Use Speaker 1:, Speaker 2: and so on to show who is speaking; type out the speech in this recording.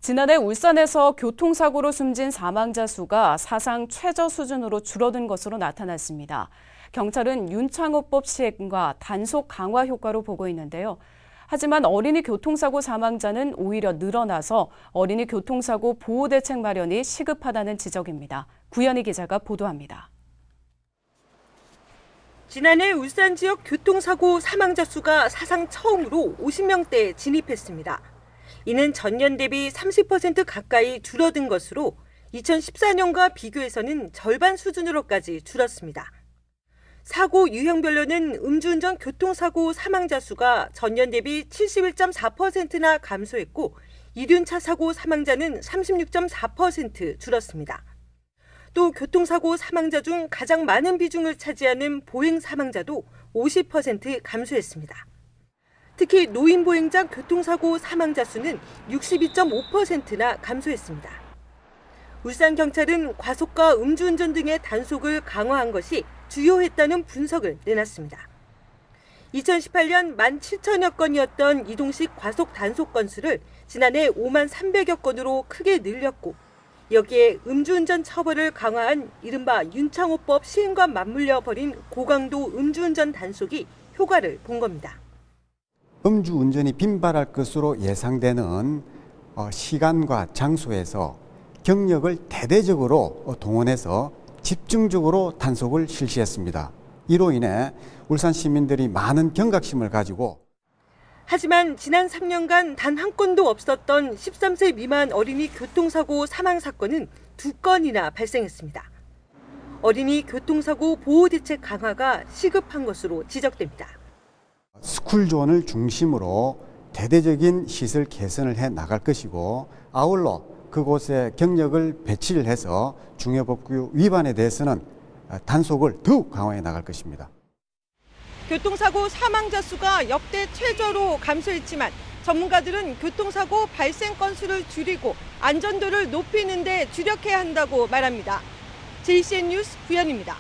Speaker 1: 지난해 울산에서 교통사고로 숨진 사망자 수가 사상 최저 수준으로 줄어든 것으로 나타났습니다. 경찰은 윤창호법 시행과 단속 강화 효과로 보고 있는데요. 하지만 어린이 교통사고 사망자는 오히려 늘어나서 어린이 교통사고 보호대책 마련이 시급하다는 지적입니다. 구현희 기자가 보도합니다.
Speaker 2: 지난해 울산 지역 교통사고 사망자 수가 사상 처음으로 50명대에 진입했습니다. 이는 전년 대비 30% 가까이 줄어든 것으로 2014년과 비교해서는 절반 수준으로까지 줄었습니다. 사고 유형별로는 음주운전 교통사고 사망자 수가 전년 대비 71.4%나 감소했고 이륜차 사고 사망자는 36.4% 줄었습니다. 또 교통사고 사망자 중 가장 많은 비중을 차지하는 보행 사망자도 50% 감소했습니다. 특히 노인 보행자 교통사고 사망자 수는 62.5%나 감소했습니다. 울산경찰은 과속과 음주운전 등의 단속을 강화한 것이 주요했다는 분석을 내놨습니다. 2018년 17,000여 건이었던 이동식 과속 단속 건수를 지난해 5만 300여 건으로 크게 늘렸고 여기에 음주운전 처벌을 강화한 이른바 윤창호법 시행과 맞물려 벌인 고강도 음주운전 단속이 효과를 본 겁니다.
Speaker 3: 음주운전이 빈발할 것으로 예상되는 시간과 장소에서 경력을 대대적으로 동원해서 집중적으로 단속을 실시했습니다. 이로 인해 울산 시민들이 많은 경각심을 가지고
Speaker 2: 하지만 지난 3년간 단 한 건도 없었던 13세 미만 어린이 교통사고 사망 사건은 2건이나 발생했습니다. 어린이 교통사고 보호대책 강화가 시급한 것으로 지적됩니다.
Speaker 3: 스쿨존을 중심으로 대대적인 시설 개선을 해 나갈 것이고 아울러 그곳에 경력을 배치를 해서 중요법규 위반에 대해서는 단속을 더욱 강화해 나갈 것입니다.
Speaker 2: 교통사고 사망자 수가 역대 최저로 감소했지만 전문가들은 교통사고 발생 건수를 줄이고 안전도를 높이는 데 주력해야 한다고 말합니다. JCN 뉴스 구현입니다.